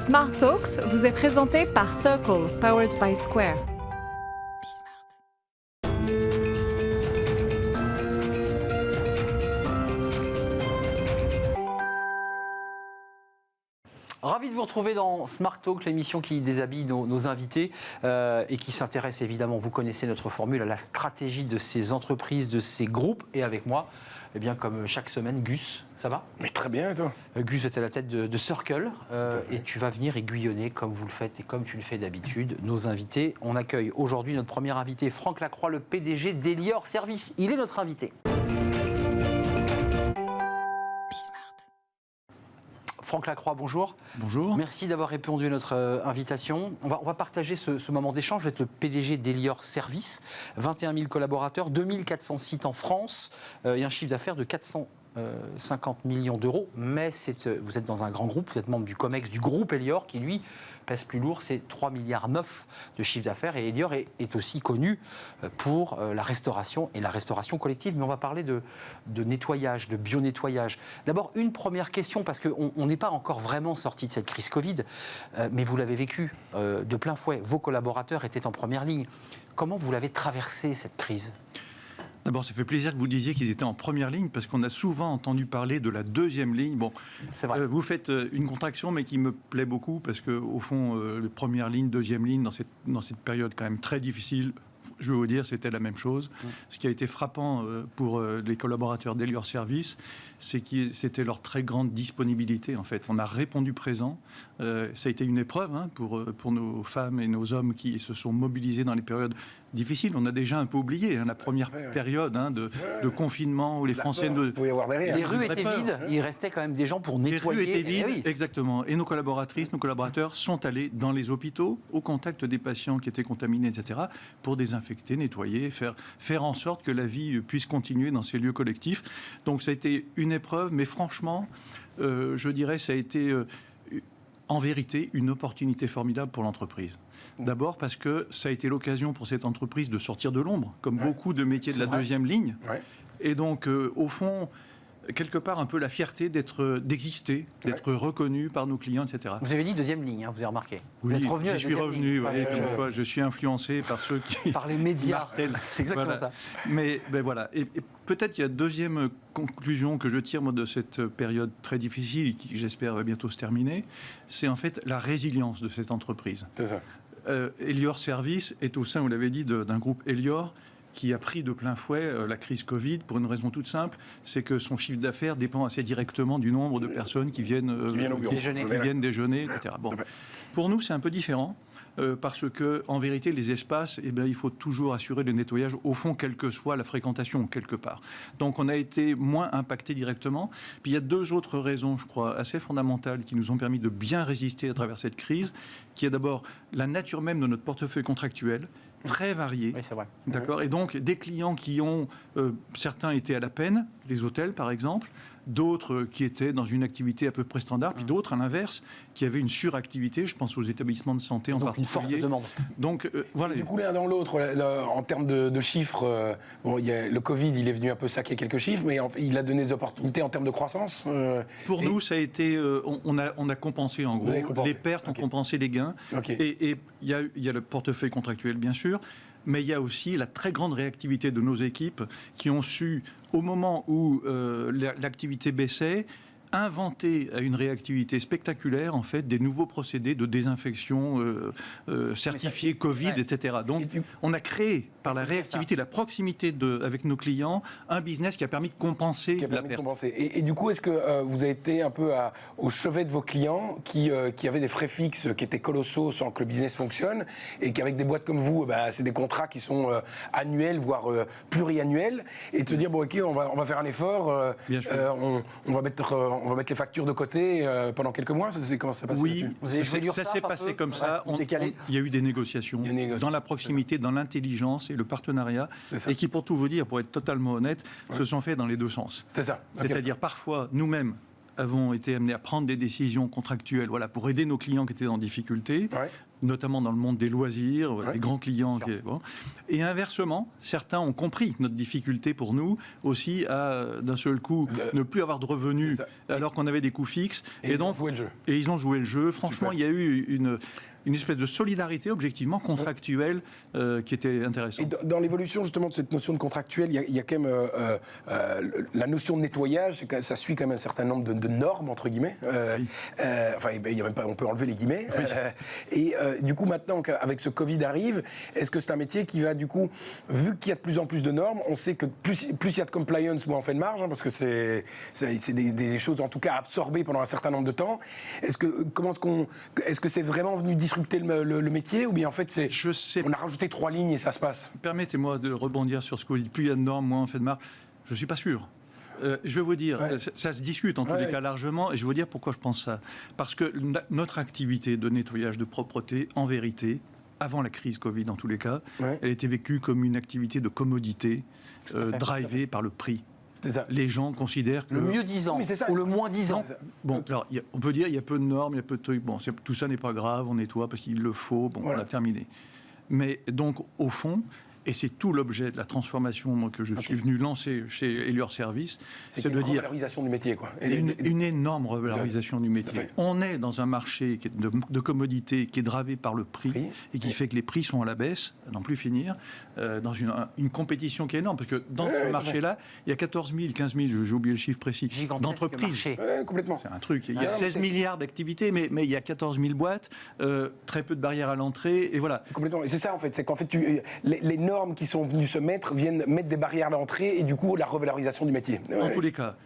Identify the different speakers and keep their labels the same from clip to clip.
Speaker 1: Smart Talks vous est présenté par Circle, powered by Square.
Speaker 2: Ravi de vous retrouver dans Smart Talk, l'émission qui déshabille nos invités et qui s'intéresse évidemment, vous connaissez notre formule, à la stratégie de ces entreprises, de ces groupes. Et avec moi, eh bien, comme chaque semaine, Gus, ça va ?
Speaker 3: Mais très bien, toi.
Speaker 2: Gus, tu es à la tête de Circle et tu vas venir aiguillonner, comme vous le faites et comme tu le fais d'habitude, nos invités. On accueille aujourd'hui notre premier invité, Franck Lacroix, le PDG d'Elior Service. Il est notre invité. Franck Lacroix, bonjour.
Speaker 4: Bonjour.
Speaker 2: Merci d'avoir répondu à notre invitation. On va partager ce moment d'échange. Vous êtes le PDG d'Elior Service, 21 000 collaborateurs, 2400 sites en France et un chiffre d'affaires de 450 millions d'euros. Mais vous êtes dans un grand groupe, vous êtes membre du COMEX du groupe Elior qui, lui, pèse plus lourd, c'est 3,9 milliards de chiffre d'affaires. Et Elior est aussi connu pour la restauration et la restauration collective. Mais on va parler de nettoyage, de bio-nettoyage. D'abord, une première question, parce qu'on n'est pas encore vraiment sorti de cette crise Covid, mais vous l'avez vécu de plein fouet. Vos collaborateurs étaient en première ligne. Comment vous l'avez traversée, cette crise ?
Speaker 4: D'abord, ça fait plaisir que vous disiez qu'ils étaient en première ligne, parce qu'on a souvent entendu parler de la deuxième ligne. Bon,
Speaker 2: c'est vrai.
Speaker 4: Vous faites une contraction, mais qui me plaît beaucoup, parce qu'au fond, première ligne, deuxième ligne, dans cette période quand même très difficile, je veux vous dire, c'était la même chose. Ce qui a été frappant pour les collaborateurs d'Elior Service, c'est que c'était leur très grande disponibilité, en fait. On a répondu présent. Ça a été une épreuve pour nos femmes et nos hommes qui se sont mobilisés dans les périodes difficiles. On a déjà un peu oublié la première période de confinement où les Français...
Speaker 2: Les rues étaient vides, il restait quand même des gens pour nettoyer.
Speaker 4: Les rues étaient vides, oui. Exactement. Et nos collaboratrices, nos collaborateurs sont allés dans les hôpitaux, au contact des patients qui étaient contaminés, etc., pour désinfecter, nettoyer, faire en sorte que la vie puisse continuer dans ces lieux collectifs. Donc ça a été une épreuve, mais franchement, je dirais, ça a été en vérité une opportunité formidable pour l'entreprise. D'abord parce que ça a été l'occasion pour cette entreprise de sortir de l'ombre, comme beaucoup de métiers de la deuxième ligne. Ouais. Et donc, au fond, quelque part, un peu la fierté d'exister, d'être reconnu par nos clients, etc.
Speaker 2: Vous avez dit deuxième ligne, vous avez remarqué.
Speaker 4: Oui,
Speaker 2: vous êtes revenu
Speaker 4: je suis revenu. Je suis influencé par ceux qui...
Speaker 2: Par les médias. C'est exactement ça.
Speaker 4: Mais voilà. Et peut-être il y a deuxième conclusion que je tire moi, de cette période très difficile, qui j'espère va bientôt se terminer, c'est en fait la résilience de cette entreprise.
Speaker 3: C'est ça.
Speaker 4: Elior Service est au sein, vous l'avez dit, d'un groupe Elior qui a pris de plein fouet la crise Covid pour une raison toute simple, c'est que son chiffre d'affaires dépend assez directement du nombre de personnes qui viennent déjeuner, etc. Bon. Pour nous, c'est un peu différent. Parce que, en vérité, les espaces, il faut toujours assurer le nettoyage, au fond, quelle que soit la fréquentation, quelque part. Donc, on a été moins impacté directement. Puis, il y a deux autres raisons, je crois, assez fondamentales qui nous ont permis de bien résister à travers cette crise, qui est d'abord la nature même de notre portefeuille contractuel, très varié.
Speaker 2: Oui, c'est vrai.
Speaker 4: D'accord. Et donc, des clients qui ont, certains étaient à la peine, les hôtels, par exemple, d'autres qui étaient dans une activité à peu près standard, puis d'autres, à l'inverse, qui avaient une suractivité, je pense aux établissements de santé en particulier.
Speaker 2: Une forte demande.
Speaker 4: Donc, voilà.
Speaker 3: Du coup, l'un dans l'autre, en termes de chiffres, le Covid, il est venu un peu saquer quelques chiffres, mais il a donné des opportunités en termes de croissance.
Speaker 4: Pour nous, ça a été... on a compensé, en gros. Les pertes ont compensé les gains. Et il y a le portefeuille contractuel, bien sûr, mais il y a aussi la très grande réactivité de nos équipes qui ont su, au moment où l'activité baissait, inventer à une réactivité spectaculaire, en fait, des nouveaux procédés de désinfection certifiés Covid, etc. Donc, on a créé, par la réactivité, la proximité avec nos clients, un business qui a permis de compenser la perte.
Speaker 3: Et du coup, est-ce que vous avez été un peu au chevet de vos clients qui avaient des frais fixes qui étaient colossaux sans que le business fonctionne, et qu'avec des boîtes comme vous, c'est des contrats qui sont annuels, voire pluriannuels, et de se dire, bon, ok, on va faire un effort, on va mettre les factures de côté pendant quelques mois. Comment ça s'est passé?
Speaker 4: Oui, ça s'est passé comme ça. Il y a eu des négociations dans la proximité, dans l'intelligence et le partenariat, et qui, pour tout vous dire, pour être totalement honnête, se sont faits dans les deux sens.
Speaker 3: C'est ça.
Speaker 4: C'est-à-dire, parfois, nous-mêmes avons été amenés à prendre des décisions contractuelles pour aider nos clients qui étaient en difficulté. notamment dans le monde des loisirs, des grands clients. Et inversement, certains ont compris notre difficulté pour nous aussi à, d'un seul coup, ne plus avoir de revenus alors qu'on avait des coûts fixes.
Speaker 3: Et donc,
Speaker 4: ils ont joué le jeu. Franchement, il y a eu une espèce de solidarité objectivement contractuelle qui était intéressante.
Speaker 3: Et dans l'évolution justement de cette notion de contractuel, il y a quand même la notion de nettoyage, ça suit quand même un certain nombre de normes, entre guillemets. Enfin, il y a même pas, on peut enlever les guillemets. Et du coup, maintenant qu'avec ce Covid arrive, est-ce que c'est un métier qui va du coup, vu qu'il y a de plus en plus de normes, on sait que plus il y a de compliance, moins on fait de marge, parce que c'est des choses en tout cas absorbées pendant un certain nombre de temps. Est-ce que c'est vraiment venu disrupter le métier, ou bien en fait on a rajouté 3 lignes et ça se passe?
Speaker 4: Permettez-moi de rebondir sur ce que vous dites. Plus il y a de normes, moins on fait de marge. Je ne suis pas sûr. Je vais vous dire, ça se discute en tous les cas largement, et je vais vous dire pourquoi je pense ça. Parce que notre activité de nettoyage, de propreté, en vérité, avant la crise Covid en tous les cas, elle était vécue comme une activité de commodité, drivée par le prix. Les gens considèrent que...
Speaker 2: Le mieux 10 ans ou le moins 10 ans.
Speaker 4: Bon, alors, on peut dire qu'il y a peu de normes, il y a peu de trucs. Bon, tout ça n'est pas grave, on nettoie parce qu'il le faut. Bon, on a terminé. Mais donc, au fond, et c'est tout l'objet de la transformation que je suis venu lancer chez Elior Service, c'est de dire...
Speaker 3: Une revalorisation du métier, quoi.
Speaker 4: Une énorme revalorisation du métier. On est dans un marché qui est de commodité qui est dravé par le prix et qui fait que les prix sont à la baisse, à n'en plus finir, dans une compétition qui est énorme. Parce que dans ce marché-là, il y a 14 000, 15 000, j'ai oublié le chiffre précis, d'entreprises.
Speaker 3: Complètement.
Speaker 4: C'est un truc. Il y a 16 milliards d'activités, mais il y a 14 000 boîtes, très peu de barrières à l'entrée, et voilà.
Speaker 3: Complètement. Et c'est ça, en fait. C'est qu'en fait, les normes qui sont venues se mettre viennent mettre des barrières à l'entrée et du coup, la revalorisation du métier.
Speaker 4: En tous les cas,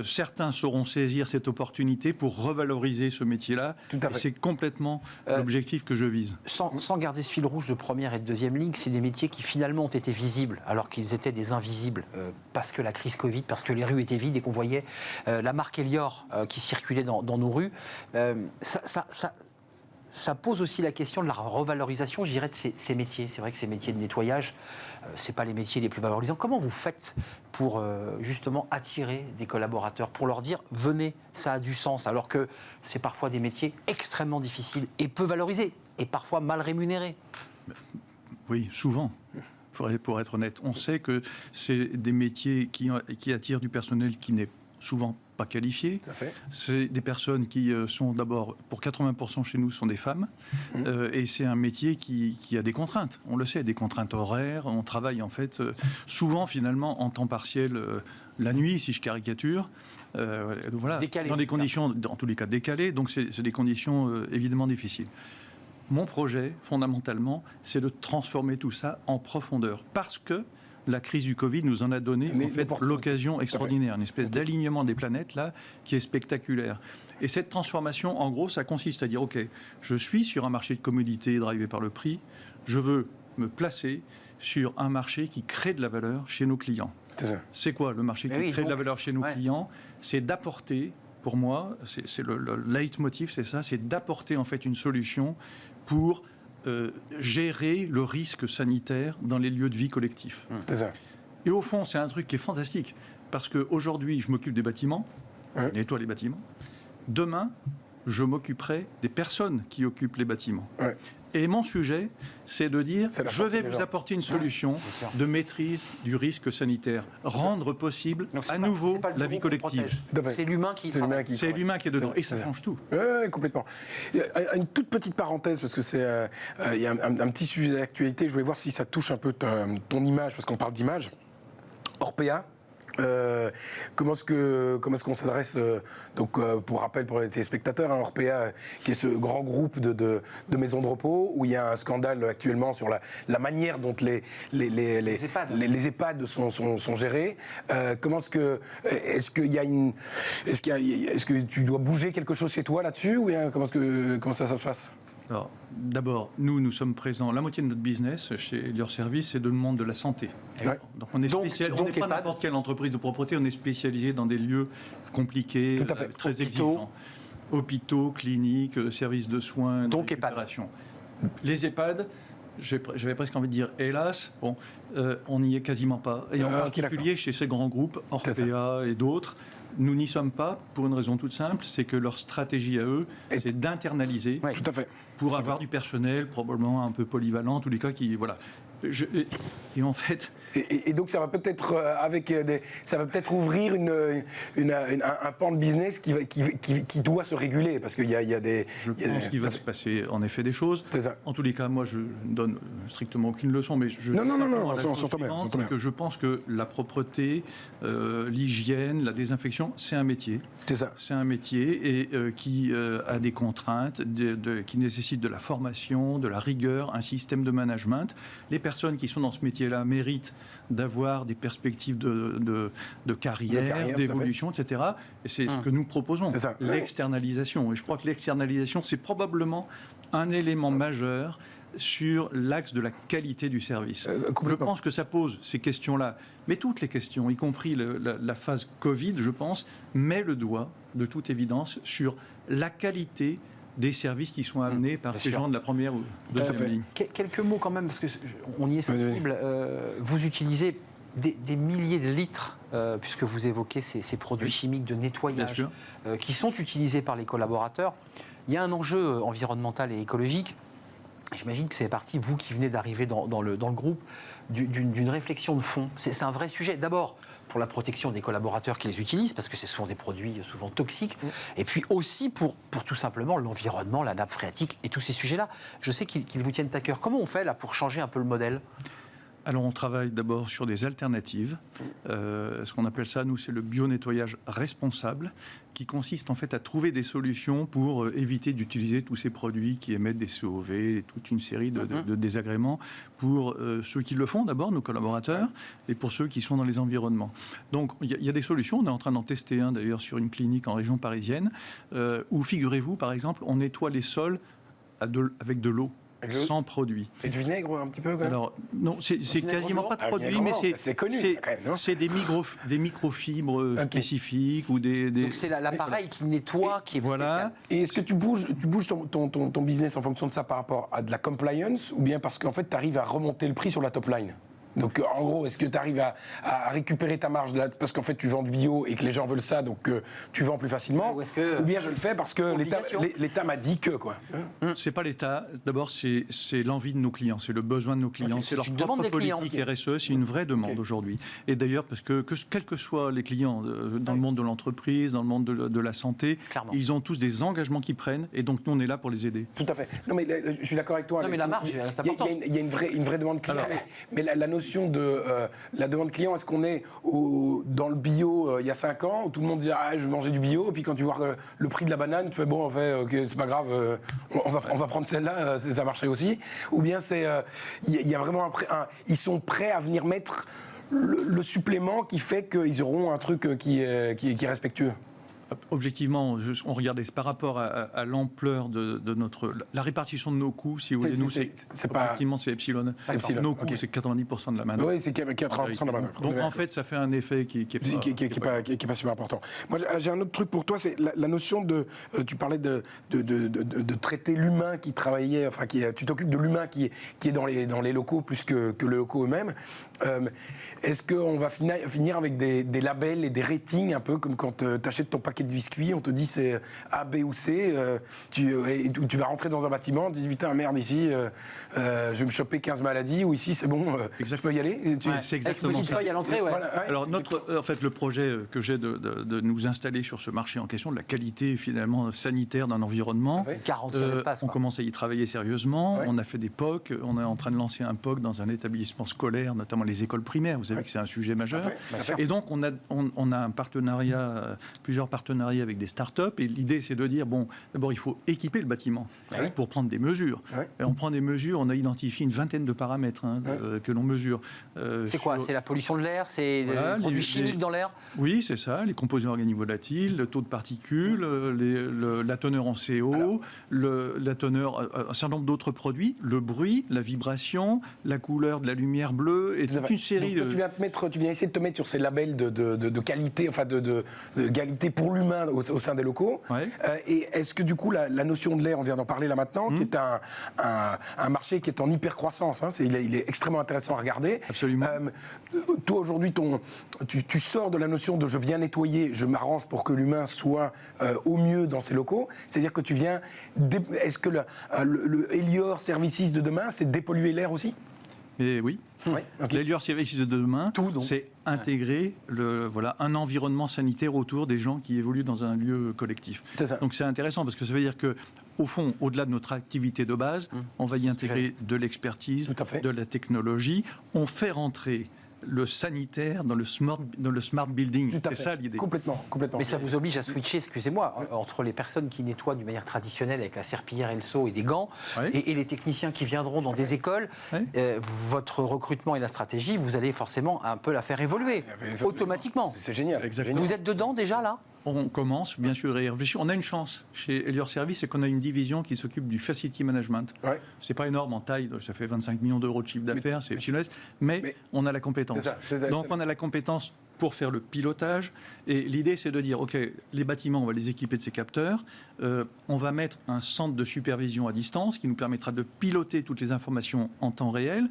Speaker 4: certains sauront saisir cette opportunité pour revaloriser ce métier-là. C'est complètement l'objectif que je vise.
Speaker 2: Sans garder ce fil rouge de première et de deuxième ligne, c'est des métiers qui finalement ont été visibles alors qu'ils étaient des invisibles parce que la crise Covid, parce que les rues étaient vides et qu'on voyait la marque Elior qui circulait dans nos rues. Ça pose aussi la question de la revalorisation, je dirais, de ces métiers. C'est vrai que ces métiers de nettoyage, ce n'est pas les métiers les plus valorisants. Comment vous faites pour justement attirer des collaborateurs, pour leur dire « venez, ça a du sens », alors que c'est parfois des métiers extrêmement difficiles et peu valorisés, et parfois mal rémunérés?
Speaker 4: Oui, souvent. Pour être honnête, on sait que c'est des métiers qui attirent du personnel qui n'est souvent pas qualifiés. C'est des personnes qui sont d'abord, pour 80% chez nous, sont des femmes. Et c'est un métier qui a des contraintes. On le sait, des contraintes horaires. On travaille en fait souvent finalement en temps partiel la nuit, si je caricature. Voilà, décalé, dans des conditions, dans tous les cas décalées. Donc c'est des conditions évidemment difficiles. Mon projet, fondamentalement, c'est de transformer tout ça en profondeur. Parce que la crise du Covid nous en a donné en fait, l'occasion extraordinaire, une espèce d'alignement des planètes là qui est spectaculaire. Et cette transformation, en gros, ça consiste à dire ok, je suis sur un marché de commodité drivé par le prix, je veux me placer sur un marché qui crée de la valeur chez nos clients. C'est quoi le marché qui crée de la valeur chez nos clients? C'est d'apporter, pour moi, c'est le leitmotiv, c'est ça, c'est d'apporter en fait une solution pour gérer le risque sanitaire dans les lieux de vie collectifs. Et au fond, c'est un truc qui est fantastique, parce qu'aujourd'hui, je m'occupe des bâtiments, je nettoie les bâtiments. Demain, je m'occuperai des personnes qui occupent les bâtiments. Et mon sujet, c'est de dire, je vais vous apporter une solution de maîtrise du risque sanitaire, rendre possible à nouveau la vie collective.
Speaker 2: C'est l'humain qui
Speaker 4: C'est l'humain qui est dedans, et ça change tout.
Speaker 3: Oui, complètement. Une toute petite parenthèse, parce que il y a un petit sujet d'actualité, je voulais voir si ça touche un peu ton image, parce qu'on parle d'image. Orpea. Comment est-ce qu'on s'adresse donc pour rappel pour les téléspectateurs, Orpea qui est ce grand groupe de maisons de repos où il y a un scandale actuellement sur la manière dont les EHPAD sont gérés. Est-ce que tu dois bouger quelque chose chez toi là-dessus ou bien comment ça se passe?
Speaker 4: Alors, d'abord, nous sommes présents. La moitié de notre business chez Elior Service, c'est dans le monde de la santé. Donc, on est on n'est pas n'importe quelle entreprise de propreté, on est spécialisé dans des lieux compliqués, très exigeants. Hôpitaux, cliniques, services de soins, de récupération. Les EHPAD, j'avais presque envie de dire hélas, on n'y est quasiment pas. Et en particulier chez ces grands groupes, Orpea et d'autres, Nous n'y sommes pas pour une raison toute simple, c'est que leur stratégie à eux, c'est d'internaliser
Speaker 3: Tout à fait.
Speaker 4: pour avoir du personnel probablement un peu polyvalent, en tous les cas qui voilà. Et en fait,
Speaker 3: et donc ça va peut-être ça va peut-être ouvrir un pan de business qui doit se réguler parce qu'il y a des.
Speaker 4: Je pense qu'il va se passer en effet des choses.
Speaker 3: C'est ça.
Speaker 4: En tous les cas, moi je ne donne strictement aucune leçon, mais je
Speaker 3: Non,
Speaker 4: simplement la
Speaker 3: on
Speaker 4: chose
Speaker 3: s'entend bien,
Speaker 4: suivante,
Speaker 3: on s'entend bien.
Speaker 4: c'est que je pense que la propreté, l'hygiène, la désinfection, c'est un métier.
Speaker 3: C'est ça.
Speaker 4: C'est un métier et qui a des contraintes, qui nécessitent de la formation, de la rigueur, un système de management. Les personnes qui sont dans ce métier-là méritent d'avoir des perspectives de carrière, d'évolution, etc. Et c'est ce que nous proposons,
Speaker 3: C'est ça.
Speaker 4: l'externalisation. Et je crois que l'externalisation, c'est probablement un élément majeur sur l'axe de la qualité du service. Je pense que ça pose ces questions-là, mais toutes les questions, y compris la phase Covid, je pense, met le doigt, de toute évidence, sur la qualité des services qui sont amenés par ces gens de la première ou deuxième ligne.
Speaker 2: Quelques mots quand même, parce qu'on y est sensible. Vous utilisez des milliers de litres, puisque vous évoquez ces produits chimiques de nettoyage qui sont utilisés par les collaborateurs. Il y a un enjeu environnemental et écologique. J'imagine que c'est parti, vous qui venez d'arriver dans le groupe, d'une réflexion de fond. C'est un vrai sujet. D'abord, pour la protection des collaborateurs qui les utilisent, parce que ce sont des produits souvent toxiques, et puis aussi pour tout simplement l'environnement, la nappe phréatique et tous ces sujets-là. Je sais qu'ils vous tiennent à cœur. Comment on fait là pour changer un peu le modèle ?
Speaker 4: Alors on travaille d'abord sur des alternatives. Ce qu'on appelle ça, nous, c'est le bio-nettoyage responsable, qui consiste en fait à trouver des solutions pour éviter d'utiliser tous ces produits qui émettent des COV, et toute une série de désagréments pour ceux qui le font d'abord, nos collaborateurs, et pour ceux qui sont dans les environnements. Donc il y a des solutions, on est en train d'en tester un d'ailleurs sur une clinique en région parisienne, où figurez-vous par exemple, on nettoie les sols avec de l'eau. Sans produit.
Speaker 3: Et du vinaigre un petit peu quand même.
Speaker 4: Alors non, c'est quasiment pas de produit, mais
Speaker 3: c'est connu.
Speaker 4: C'est des microfibres spécifiques ou des.
Speaker 2: Donc c'est l'appareil qui nettoie, qui est
Speaker 4: voilà.
Speaker 3: Et est-ce que tu bouges ton business en fonction de ça par rapport à de la compliance ou bien parce qu'en fait tu arrives à remonter le prix sur la top line? Donc en gros, est-ce que tu arrives à récupérer ta marge parce qu'en fait tu vends du bio et que les gens veulent ça, donc tu vends plus facilement, ou bien je le fais parce que l'État m'a dit que quoi.
Speaker 4: C'est pas l'État. D'abord, c'est l'envie de nos clients, c'est le besoin de nos clients, c'est leur propre politique RSE, c'est une vraie demande aujourd'hui. Et d'ailleurs, parce que quels que soient les clients dans le monde de l'entreprise, dans le monde de la santé,
Speaker 2: clairement,
Speaker 4: ils ont tous des engagements qui prennent, et donc nous on est là pour les aider.
Speaker 3: Tout à fait. Non mais je suis d'accord avec toi.
Speaker 2: Non mais la marge,
Speaker 3: il y a une vraie demande client. Mais la notion de la demande client, est-ce qu'on est dans le bio il y a 5 ans où tout le monde dit je vais manger du bio, et puis quand tu vois le prix de la banane, tu fais bon, en fait, okay, c'est pas grave, on va prendre celle-là, ça marcherait aussi. Ou bien il y a vraiment ils sont prêts à venir mettre le supplément qui fait qu'ils auront un truc qui est respectueux.
Speaker 4: Objectivement, on regardait par rapport à l'ampleur de la répartition de nos coûts, si vous voulez, nous, objectivement, c'est epsilon. Nos coûts, c'est 90% de la manœuvre.
Speaker 3: Oui, c'est 80% de la manœuvre.
Speaker 4: Donc, en fait, ça fait un effet qui est
Speaker 3: pas super important. Moi, j'ai un autre truc pour toi, c'est la notion de... tu parlais de traiter l'humain qui travaillait, enfin, tu t'occupes de l'humain qui est dans les locaux plus que les locaux eux-mêmes. Est-ce qu'on va finir avec des labels et des ratings, un peu comme quand tu achètes ton paquet de biscuits, on te dit c'est A, B ou C, tu vas rentrer dans un bâtiment, tu dis putain merde ici, je vais me choper 15 maladies, ou ici c'est bon, je peux y aller.
Speaker 4: C'est exactement
Speaker 2: ça. Feuille à l'entrée, ouais.
Speaker 3: Voilà, ouais.
Speaker 4: Alors en fait, le projet que j'ai de nous installer sur ce marché en question, de la qualité finalement sanitaire d'un environnement, on commence à y travailler sérieusement, on a fait des POC, on est en train de lancer un POC dans un établissement scolaire, notamment les écoles primaires, vous savez que c'est un sujet majeur. Et donc on a un partenariat, plusieurs partenariats avec des start-up, et l'idée c'est de dire bon, d'abord il faut équiper le bâtiment pour prendre des mesures. Et on prend des mesures, on a identifié une vingtaine de paramètres que l'on mesure.
Speaker 2: C'est quoi? C'est la pollution de l'air? C'est les produits chimiques dans l'air?
Speaker 4: Oui, c'est ça, les composés organiques volatiles, le taux de particules, la teneur en CO, la teneur, un certain nombre d'autres produits, le bruit, la vibration, la couleur de la lumière bleue, et toute une série
Speaker 3: de... Tu viens essayer de te mettre sur ces labels de qualité, enfin de qualité pour lui l'humain au sein des locaux.
Speaker 4: Ouais.
Speaker 3: Et est-ce que du coup la notion de l'air, on vient d'en parler là maintenant, qui est un marché qui est en hyper croissance, hein, il est extrêmement intéressant à regarder.
Speaker 4: Absolument.
Speaker 3: Toi aujourd'hui, tu sors de la notion de je viens nettoyer, je m'arrange pour que l'humain soit au mieux dans ses locaux. C'est-à-dire que tu viens. Est-ce que le Elior Services de demain, c'est dépolluer l'air aussi?
Speaker 4: Et oui.
Speaker 3: Ouais, okay.
Speaker 4: L'Elior Services de demain,
Speaker 2: Tout, donc.
Speaker 4: c'est intégrer un environnement sanitaire autour des gens qui évoluent dans un lieu collectif.
Speaker 3: C'est ça.
Speaker 4: Donc c'est intéressant parce que ça veut dire que, au fond, au-delà de notre activité de base, on va y intégrer de l'expertise,
Speaker 3: Tout à fait.
Speaker 4: de la technologie. On fait rentrer le sanitaire dans le smart building.
Speaker 3: Tout à
Speaker 4: C'est
Speaker 3: fait.
Speaker 4: ça l'idée.
Speaker 3: Complètement.
Speaker 2: Mais ça vous oblige à switcher, excusez-moi, entre les personnes qui nettoient d'une manière traditionnelle avec la serpillière et le seau et des gants,
Speaker 4: Ouais.
Speaker 2: et les techniciens qui viendront dans des écoles.
Speaker 4: Ouais.
Speaker 2: Votre recrutement et la stratégie, vous allez forcément un peu la faire évoluer, automatiquement.
Speaker 3: C'est génial.
Speaker 4: Exactement.
Speaker 2: Vous êtes dedans déjà, là?
Speaker 4: On commence bien sûr à y réfléchir. On a une chance chez Elior Service, c'est qu'on a une division qui s'occupe du facility management.
Speaker 3: Ouais.
Speaker 4: C'est pas énorme en taille, ça fait 25 millions d'euros de chiffre d'affaires, c'est chinois, mais on a la compétence.
Speaker 3: C'est ça.
Speaker 4: Donc on a la compétence pour faire le pilotage. Et l'idée, c'est de dire, OK, les bâtiments, on va les équiper de ces capteurs. On va mettre un centre de supervision à distance qui nous permettra de piloter toutes les informations en temps réel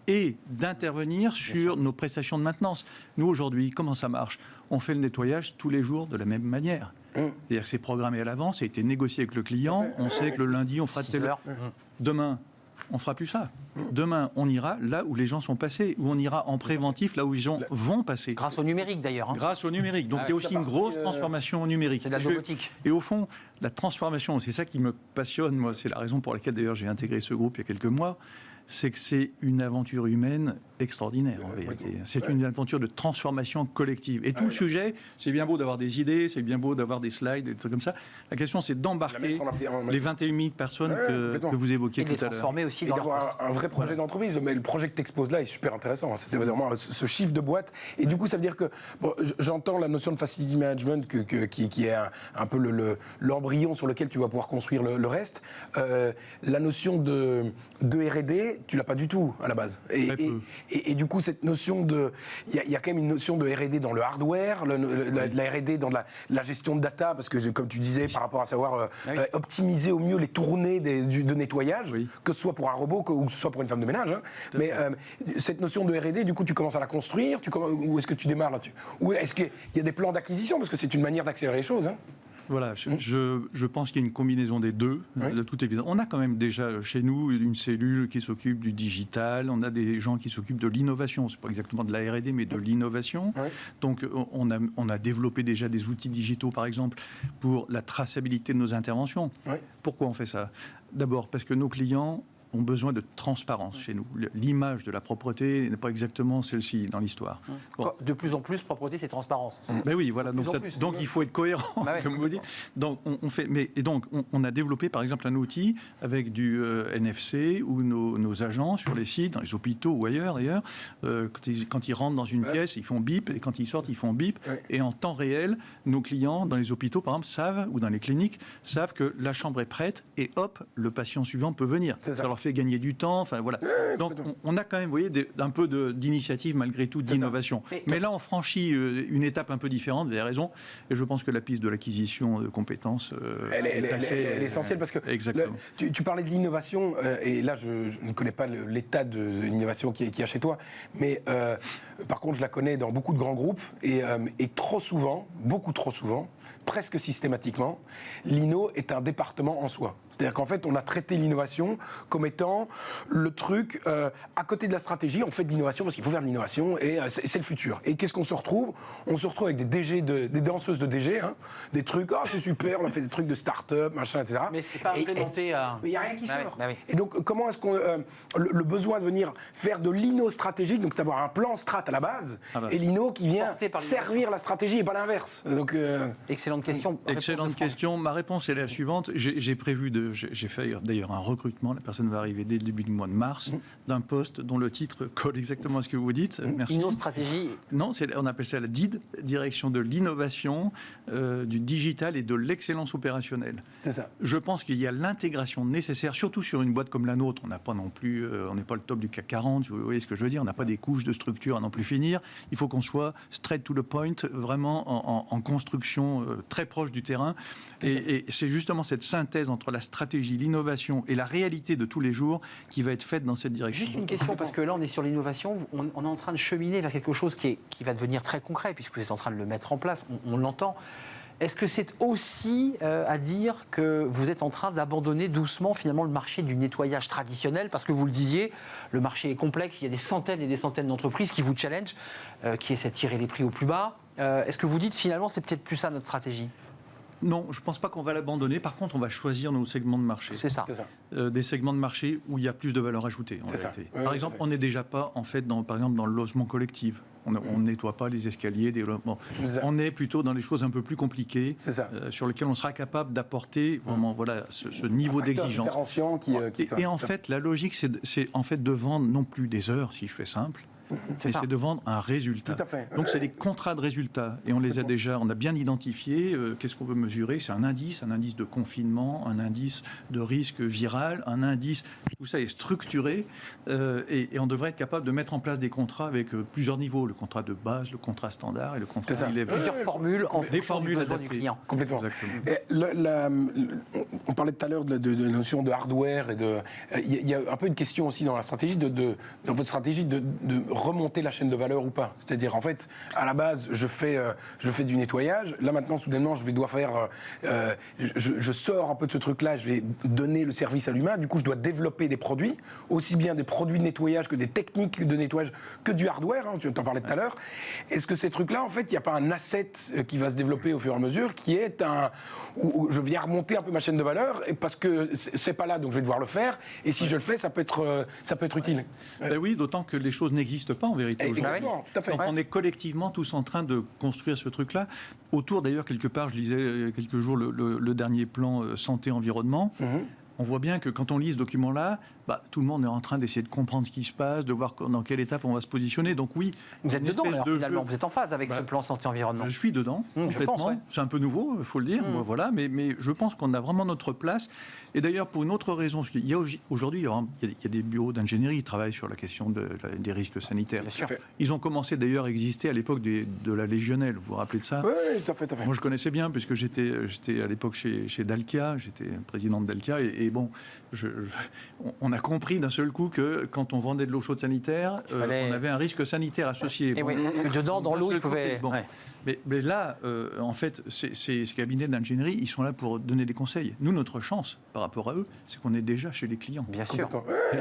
Speaker 4: et d'intervenir sur nos prestations de maintenance. Nous, aujourd'hui, comment ça marche? On fait le nettoyage tous les jours de la même manière. C'est-à-dire que c'est programmé à l'avance, ça a été négocié avec le client, on sait que le lundi, on fera
Speaker 2: 6
Speaker 4: telle
Speaker 2: heures.
Speaker 4: Demain, on fera plus ça. Demain, on ira là où les gens sont passés, ou on ira en préventif là où les gens vont passer.
Speaker 2: Grâce au numérique, d'ailleurs. Hein.
Speaker 4: Grâce au numérique. Donc il y a aussi une grosse transformation numérique.
Speaker 2: C'est de la domotique.
Speaker 4: Et au fond, la transformation, c'est ça qui me passionne, moi, c'est la raison pour laquelle d'ailleurs j'ai intégré ce groupe il y a quelques mois, c'est que c'est une aventure humaine extraordinaire en vérité. C'est une aventure de transformation collective. Et tout le sujet, c'est bien beau d'avoir des idées, c'est bien beau d'avoir des slides, des trucs comme ça. La question, c'est d'embarquer les 21 000 personnes que vous évoquiez
Speaker 2: Et de les
Speaker 4: tout à l'heure.
Speaker 2: transformer aussi
Speaker 3: Et
Speaker 2: dans leur poste.
Speaker 3: d'avoir un vrai projet d'entreprise. Mais le projet que tu exposes là est super intéressant. C'était vraiment ce chiffre de boîte. Et du coup, ça veut dire que bon, j'entends la notion de facility management qui est un peu l'embryon sur lequel tu vas pouvoir construire le reste. La notion de R&D, tu l'as pas du tout à la base. Et du coup, cette notion de... Il y a quand même une notion de R&D dans le hardware, la R&D dans la gestion de data, parce que comme tu disais, par rapport à savoir optimiser au mieux les tournées de nettoyage, que ce soit pour un robot ou que ce soit pour une femme de ménage. Hein. Mais cette notion de R&D, du coup, tu commences à la construire, ou est-ce que tu démarres là-dessus? Ou est-ce qu'il y a des plans d'acquisition? Parce que c'est une manière d'accélérer les choses. Hein.
Speaker 4: Voilà, je pense qu'il y a une combinaison des deux, de toute évidence. On a quand même déjà chez nous une cellule qui s'occupe du digital, on a des gens qui s'occupent de l'innovation, c'est pas exactement de la R&D, mais de l'innovation. Donc on a développé déjà des outils digitaux, par exemple, pour la traçabilité de nos interventions. Pourquoi on fait ça? D'abord parce que nos clients ont besoin de transparence chez nous. L'image de la propreté n'est pas exactement celle-ci dans l'histoire.
Speaker 2: Bon. De plus en plus, propreté, c'est transparence.
Speaker 4: Ben oui, voilà. Donc il faut être cohérent, comme vous dites. Donc on a développé par exemple un outil avec du NFC où nos agents sur les sites, dans les hôpitaux ou ailleurs d'ailleurs, quand ils rentrent dans une pièce, ils font bip, et quand ils sortent, ils font bip. Et en temps réel, nos clients dans les hôpitaux, par exemple, savent, ou dans les cliniques, savent que la chambre est prête et hop, le patient suivant peut venir. Ça leur fait gagner du temps. Enfin voilà. Donc on a quand même, vous voyez, un peu d'initiative malgré tout, d'innovation. Mais là, on franchit une étape un peu différente. Vous avez raison. Et je pense que la piste de l'acquisition de compétences, elle est
Speaker 3: essentielle parce que
Speaker 4: exactement.
Speaker 3: Tu parlais de l'innovation et là, je ne connais pas l'état de l'innovation qu'il y a chez toi, mais par contre, je la connais dans beaucoup de grands groupes et trop souvent, beaucoup trop souvent, presque systématiquement, l'INO est un département en soi. C'est-à-dire qu'en fait, on a traité l'innovation comme étant le truc à côté de la stratégie. On fait de l'innovation parce qu'il faut faire de l'innovation et c'est le futur. Et qu'est-ce qu'on se retrouve? On se retrouve avec des DG, des danseuses de DG, hein, des trucs, c'est super, on a fait des trucs de start-up, machin, etc.
Speaker 2: Mais c'est pas implémenté à...
Speaker 3: Mais il n'y a rien qui sort.
Speaker 2: Oui.
Speaker 3: Et donc, comment est-ce qu'on... le besoin de venir faire de l'INO stratégique, donc d'avoir un plan strat à la base, et l'INO qui vient servir la stratégie et pas l'inverse. Donc,
Speaker 2: Excellente question.
Speaker 4: Excellente question. Ma réponse est la suivante. J'ai prévu j'ai fait d'ailleurs un recrutement. La personne va arriver dès le début du mois de mars d'un poste dont le titre colle exactement à ce que vous dites. Merci.
Speaker 2: Inno stratégie.
Speaker 4: Non, on appelle ça la DID, direction de l'innovation, du digital et de l'excellence opérationnelle.
Speaker 3: C'est ça.
Speaker 4: Je pense qu'il y a l'intégration nécessaire, surtout sur une boîte comme la nôtre. On n'a pas non plus, on n'est pas le top du CAC 40. Vous voyez ce que je veux dire? On n'a pas des couches de structure à non plus finir. Il faut qu'on soit straight to the point, vraiment en construction très proche du terrain. Et c'est justement cette synthèse entre la stratégie, l'innovation et la réalité de tous les jours qui va être faite dans cette direction.
Speaker 2: Juste une question, parce que là, on est sur l'innovation. On est en train de cheminer vers quelque chose qui va devenir très concret, puisque vous êtes en train de le mettre en place. On l'entend. Est-ce que c'est aussi à dire que vous êtes en train d'abandonner doucement finalement le marché du nettoyage traditionnel? Parce que vous le disiez, le marché est complexe, il y a des centaines et des centaines d'entreprises qui vous challengent, qui essaient de tirer les prix au plus bas. Est-ce que vous dites finalement c'est peut-être plus ça notre stratégie?
Speaker 4: Non, je ne pense pas qu'on va l'abandonner. Par contre, on va choisir nos segments de marché.
Speaker 2: C'est ça.
Speaker 4: Des segments de marché où il y a plus de valeur ajoutée, en réalité. Par exemple, on n'est déjà pas, en fait, par exemple, dans le logement collectif. On ne nettoie pas les escaliers, des logements. On est plutôt dans les choses un peu plus compliquées, sur lesquelles on sera capable d'apporter vraiment, voilà, ce niveau d'exigence. Et en fait, la logique, c'est en fait de vendre non plus des heures, si je fais simple, c'est de vendre un résultat.
Speaker 3: Tout à fait.
Speaker 4: Donc c'est des contrats de résultats et on les a déjà, on a bien identifié. Qu'est-ce qu'on veut mesurer? C'est un indice de confinement, un indice de risque viral, un indice. Tout ça est structuré et on devrait être capable de mettre en place des contrats avec plusieurs niveaux, le contrat de base, le contrat standard et le contrat level.
Speaker 2: Plusieurs formules en fonction du besoin du client.
Speaker 3: Complètement. Et on parlait tout à l'heure de la notion de hardware et il y a un peu une question aussi dans la stratégie dans votre stratégie de remonter la chaîne de valeur ou pas. C'est-à-dire, en fait, à la base, je fais du nettoyage. Là, maintenant, soudainement, je sors un peu de ce truc-là. Je vais donner le service à l'humain. Du coup, je dois développer des produits, aussi bien des produits de nettoyage que des techniques de nettoyage, que du hardware. Hein, tu en parlais tout à l'heure. Est-ce que ces trucs-là, en fait, il n'y a pas un asset qui va se développer au fur et à mesure, qui est où je viens remonter un peu ma chaîne de valeur, et parce que c'est pas là, donc je vais devoir le faire. Et si je le fais, ça peut être utile.
Speaker 4: Ben oui, d'autant que les choses n'existent pas en vérité.
Speaker 3: Exactement, tout à fait.
Speaker 4: Donc on est collectivement tous en train de construire ce truc-là. Autour d'ailleurs, quelque part, je lisais il y a quelques jours le dernier plan santé-environnement. On voit bien que quand on lit ce document-là, tout le monde est en train d'essayer de comprendre ce qui se passe, de voir dans quelle étape on va se positionner. Donc oui,
Speaker 2: vous êtes dedans alors, finalement, vous êtes en phase avec ce plan santé-environnement.
Speaker 4: Je suis dedans, complètement.
Speaker 2: Je pense,
Speaker 4: c'est un peu nouveau, il faut le dire, voilà, mais je pense qu'on a vraiment notre place. Et d'ailleurs, pour une autre raison, parce qu'il y a aujourd'hui, il y a des bureaux d'ingénierie qui travaillent sur la question des risques sanitaires.
Speaker 2: Bien sûr.
Speaker 4: Ils ont commencé d'ailleurs à exister à l'époque de la Légionelle, vous vous rappelez de ça?
Speaker 3: Oui, tout à fait.
Speaker 4: Moi, je connaissais bien, puisque j'étais à l'époque chez Dalkia, j'étais président de Dalkia, et bon, on a compris d'un seul coup que quand on vendait de l'eau chaude sanitaire, on avait un risque sanitaire associé.
Speaker 2: Et oui, parce que dedans, dans l'eau, il pouvait...
Speaker 4: Bon. Ouais. Mais là, en fait, ces cabinets d'ingénierie, ils sont là pour donner des conseils. Nous, notre chance par rapport à eux, c'est qu'on est déjà chez les clients.
Speaker 2: Bien sûr.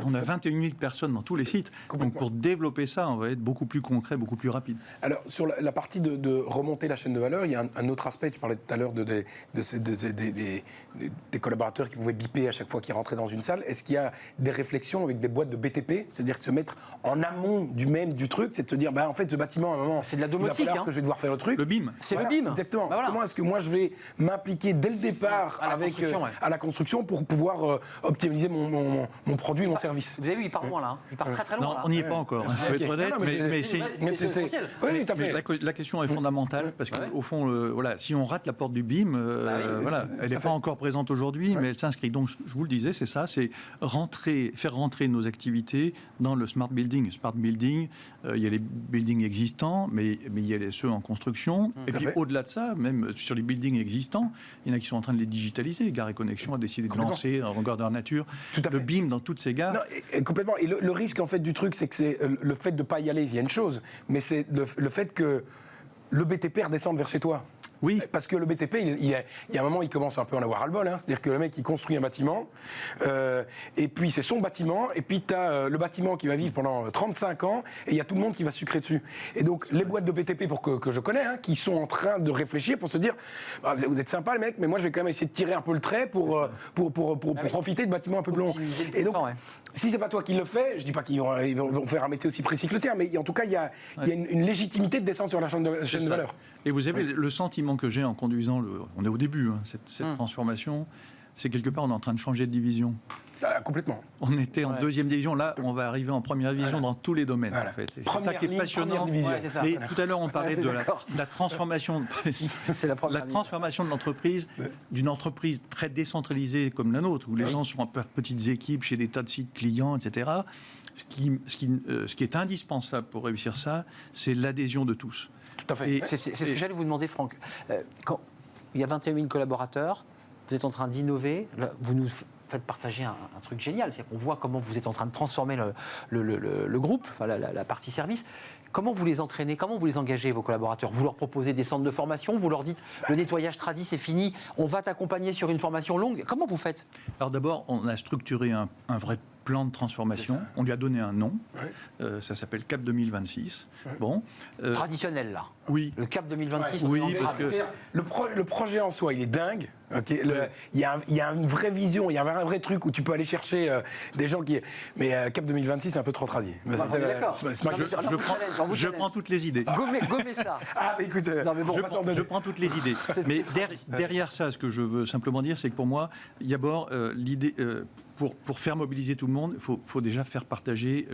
Speaker 4: On a 21 000 personnes dans tous les sites. Donc pour développer ça, on va être beaucoup plus concret, beaucoup plus rapide.
Speaker 3: Alors, sur la partie de remonter la chaîne de valeur, il y a un autre aspect. Tu parlais tout à l'heure des collaborateurs qui pouvaient biper à chaque fois qu'ils rentraient dans une salle. Est-ce qu'il y a des réflexions avec des boîtes de BTP? C'est-à-dire que se mettre en amont du truc, c'est de se dire, en fait, ce bâtiment, à un moment,
Speaker 2: c'est de la domotique,
Speaker 3: il va falloir que je vais devoir faire le truc.
Speaker 4: Le BIM.
Speaker 2: C'est le BIM.
Speaker 3: Exactement. Comment est-ce que moi, je vais m'impliquer dès le départ à la construction pour pouvoir optimiser mon produit, mon service?
Speaker 2: Vous avez vu, il part loin là. Il part très très loin.
Speaker 4: Non, on n'y est pas encore. Je vais être honnête, mais c'est
Speaker 2: essentiel.
Speaker 3: Oui, tout à fait.
Speaker 4: La question est fondamentale parce qu'au fond, si on rate la porte du BIM, elle n'est pas encore présente aujourd'hui, mais elle s'inscrit. Donc, je vous le disais, c'est ça, c'est faire rentrer nos activités dans le smart building. Smart building, il y a les buildings existants, mais il y a ceux en construction. Et puis au-delà de ça, même sur les buildings existants, il y en a qui sont en train de les digitaliser. Gare et Connexion a décidé de lancer un regardeur nature, le BIM dans toutes ces gares.
Speaker 3: Non, complètement. Et le risque en fait du truc, c'est que c'est le fait de ne pas y aller, il y a une chose, mais c'est le fait que le BTP redescende vers chez toi.
Speaker 4: Oui.
Speaker 3: Parce que le BTP, il y a un moment, il commence un peu à en avoir ras-le-bol. C'est-à-dire que le mec, il construit un bâtiment, et puis c'est son bâtiment, et puis tu as le bâtiment qui va vivre pendant 35 ans, et il y a tout le monde qui va sucrer dessus. Et donc, les boîtes de BTP que je connais, qui sont en train de réfléchir pour se dire, vous êtes sympas les mecs, mais moi, je vais quand même essayer de tirer un peu le trait pour profiter de bâtiments un peu plus longs. Et donc, si c'est pas toi qui le fais, je dis pas qu'ils vont faire un métier aussi précis que le tien, mais en tout cas, il y a une légitimité de descendre sur la chaîne de valeur.
Speaker 4: Et vous avez le sentiment que j'ai en conduisant, on est au début, cette transformation, c'est quelque part on est en train de changer de division.
Speaker 3: Complètement.
Speaker 4: On était en deuxième division, là on va arriver en première division dans tous les domaines en fait. C'est ça qui est passionnant. Mais tout à l'heure on parlait de la transformation, la transformation de l'entreprise, d'une entreprise très décentralisée comme la nôtre, où les gens sont en petites équipes chez des tas de sites clients, etc. Ce qui est indispensable pour réussir ça, c'est l'adhésion de tous.
Speaker 3: Tout à fait.
Speaker 2: C'est ce que j'allais vous demander, Franck. il y a 21 000 collaborateurs, vous êtes en train d'innover, vous nous faites partager un truc génial, c'est qu'on voit comment vous êtes en train de transformer le groupe, enfin, la partie service. Comment vous les entraînez, comment vous les engagez, vos collaborateurs? Vous leur proposez des centres de formation, vous leur dites le nettoyage tradi c'est fini, on va t'accompagner sur une formation longue. Comment vous faites?
Speaker 4: Alors d'abord, on a structuré un vrai plan de transformation. On lui a donné un nom. Ça s'appelle Cap 2026. Bon.
Speaker 2: Traditionnel là.
Speaker 4: Oui.
Speaker 2: Le Cap 2026.
Speaker 4: Oui, parce que
Speaker 3: le projet en soi, il est dingue. Okay. Il y a une vraie vision, il y a un vrai truc où tu peux aller chercher des gens qui. Mais Cap 2026, c'est un peu trop tradit.
Speaker 2: D'accord.
Speaker 4: Je prends toutes les idées.
Speaker 2: Gommez ça.
Speaker 3: Ah, écoute,
Speaker 4: je prends toutes les idées. Mais derrière ça, ce que je veux simplement dire, c'est que pour moi, d'abord, l'idée. Pour faire mobiliser tout le monde, il faut déjà faire partager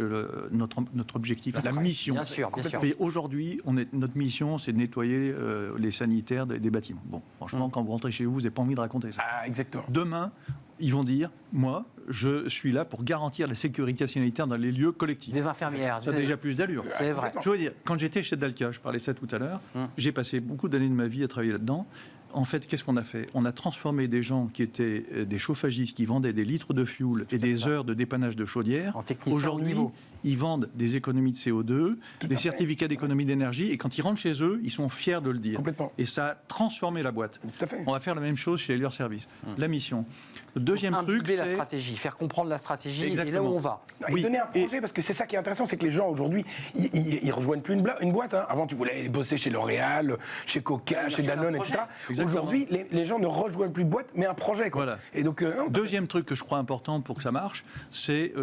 Speaker 4: notre objectif, la mission.
Speaker 2: Bien sûr.
Speaker 4: Et aujourd'hui, notre mission, c'est de nettoyer les sanitaires des bâtiments. Bon, franchement, quand vous rentrez chez vous, vous n'avez pas envie de raconter ça.
Speaker 3: Ah, exactement.
Speaker 4: Demain, ils vont dire, moi, je suis là pour garantir la sécurité sanitaire dans les lieux collectifs.
Speaker 2: Des infirmières.
Speaker 4: Ça a déjà plus d'allure.
Speaker 2: C'est vrai.
Speaker 4: Je veux dire, quand j'étais chez Dalkia, je parlais de ça tout à l'heure, j'ai passé beaucoup d'années de ma vie à travailler là-dedans. En fait, qu'est-ce qu'on a fait? On a transformé des gens qui étaient des chauffagistes, qui vendaient des litres de fuel et des heures de dépannage de chaudière. Aujourd'hui, ils vendent des économies de CO2, des certificats d'économie d'énergie, et quand ils rentrent chez eux, ils sont fiers de le dire. Et ça a transformé la boîte. On va faire la même chose chez Elior Service. La mission. Le deuxième truc, c'est
Speaker 2: la stratégie, faire comprendre la stratégie.
Speaker 4: Exactement.
Speaker 2: Et là où on va.
Speaker 3: Oui. Et donner un projet, parce que c'est ça qui est intéressant, c'est que les gens aujourd'hui, ils rejoignent plus une boîte. Hein. Avant, tu voulais bosser chez L'Oréal, chez Coca, chez Danone, etc. Aujourd'hui, les gens ne rejoignent plus de boîte, mais un projet. Quoi.
Speaker 4: Voilà.
Speaker 3: Et donc,
Speaker 4: deuxième truc que je crois important pour que ça marche, c'est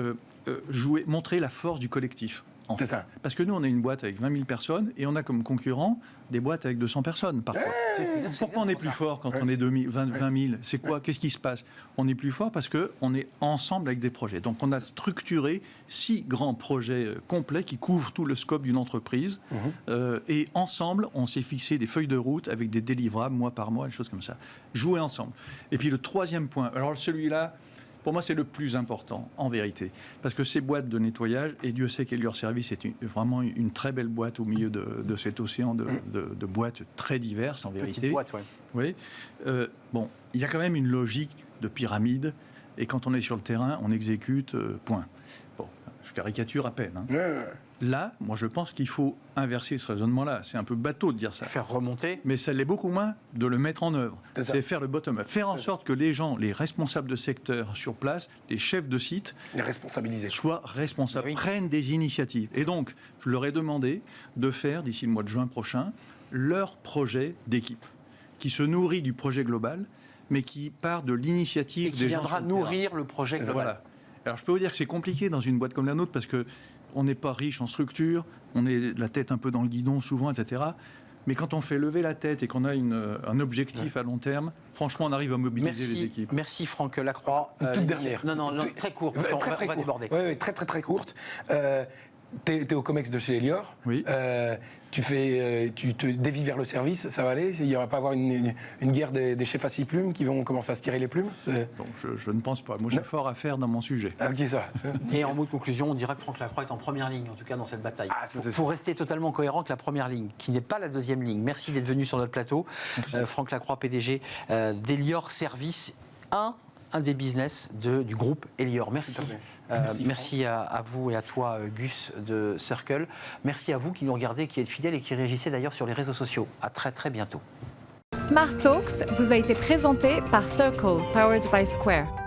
Speaker 4: montrer la force du collectif.
Speaker 3: C'est ça.
Speaker 4: Parce que nous, on est une boîte avec 20 000 personnes et on a comme concurrents des boîtes avec 200 personnes parfois. Pourquoi on est plus fort quand on est 20 000? C'est quoi? Qu'est-ce qui se passe? On est plus fort parce qu'on est ensemble avec des projets. Donc on a structuré 6 grands projets complets qui couvrent tout le scope d'une entreprise. Et ensemble, on s'est fixé des feuilles de route avec des délivrables mois par mois, des choses comme ça. Jouer ensemble. Et puis le troisième point, alors celui-là, pour moi, c'est le plus important, en vérité. Parce que ces boîtes de nettoyage, et Dieu sait qu'Elior Service est vraiment une très belle boîte au milieu de cet océan de boîtes très diverses, en vérité.
Speaker 2: Petite boîte,
Speaker 4: oui. Bon, il y a quand même une logique de pyramide, et quand on est sur le terrain, on exécute, point. Bon, je caricature à peine. Hein. Là, moi, je pense qu'il faut inverser ce raisonnement-là. C'est un peu bateau de dire ça.
Speaker 2: Faire remonter.
Speaker 4: Mais ça l'est beaucoup moins de le mettre en œuvre. C'est faire le bottom-up. Faire en sorte que les gens, les responsables de secteur sur place, les chefs de site,
Speaker 3: les responsabiliser,
Speaker 4: soient responsables, prennent des initiatives. Et donc, je leur ai demandé de faire, d'ici le mois de juin prochain, leur projet d'équipe, qui se nourrit du projet global, mais qui part de l'initiative des gens.
Speaker 2: Et qui viendra nourrir le projet global.
Speaker 4: Voilà. Alors, je peux vous dire que c'est compliqué dans une boîte comme la nôtre, parce que on n'est pas riche en structure, on est la tête un peu dans le guidon souvent, etc. Mais quand on fait lever la tête et qu'on a un objectif à long terme, franchement, on arrive à mobiliser les équipes.
Speaker 2: Merci Franck Lacroix.
Speaker 3: Une toute dernière.
Speaker 2: Non, très court, parce qu'on va déborder.
Speaker 3: Oui, très courte. T'es au COMEX de chez Elior.
Speaker 4: Oui.
Speaker 3: Tu te dévies vers le service, ça va aller? Il n'y aura pas avoir une guerre des chefs à 6 plumes qui vont commencer à se tirer les plumes?
Speaker 4: Bon, je ne pense pas. Moi, j'ai fort à faire dans mon sujet.
Speaker 3: Ah, ok, ça.
Speaker 2: Et en mot de conclusion, on dirait que Franck Lacroix est en première ligne, en tout cas dans cette bataille. Pour rester totalement cohérent avec la première ligne, qui n'est pas la deuxième ligne. Merci d'être venu sur notre plateau. Franck Lacroix, PDG d'Elior Service, un des business du groupe Elior. Merci. Merci à vous et à toi, Gus de Circle. Merci à vous qui nous regardez, qui êtes fidèles et qui réagissez d'ailleurs sur les réseaux sociaux. À très bientôt.
Speaker 1: Smart Talks vous a été présenté par Circle, powered by Square.